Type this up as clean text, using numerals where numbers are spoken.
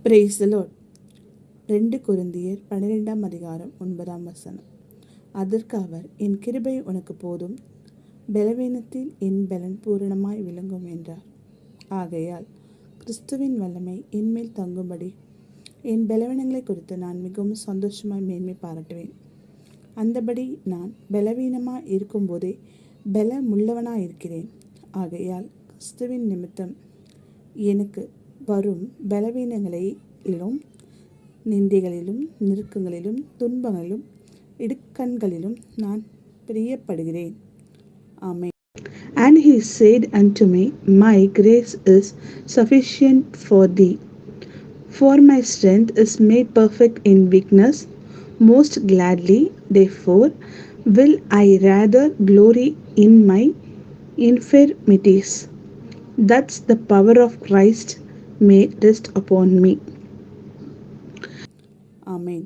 Praise the Lord. 2 கொரிந்தியர் 12ஆம் அதிகாரம் 9ஆம் வசனம். அதற்கு அவர், என் கிருபை உனக்கு போதும், பலவீனத்தில் என் பலன் பூரணமாய் விளங்கும் என்றார். ஆகையால் கிறிஸ்துவின் வல்லமை என்மேல் தங்கும்படி என் பலவீனங்களை குறித்து நான் மிகவும் சந்தோஷமாய் மேன்மை பாராட்டுவேன். அந்தபடி நான் பலவீனமாய் இருக்கும்போதே பலமுள்ளவனாய் இருக்கிறேன். ஆகையால் கிறிஸ்துவின் நிமித்தம் எனக்கு வரும் பலவீனங்களிலும் நிந்தைகளிலும் நெருக்கங்களிலும் துன்பங்களிலும் இடுக்கண்களிலும் நான் பிரியப்படுகிறேன். ஆமென். And he said unto me, My grace is sufficient for thee, for my strength is made perfect in weakness. Most gladly, therefore, will I rather glory in my infirmities, that the power of Christ may rest upon me. Amen.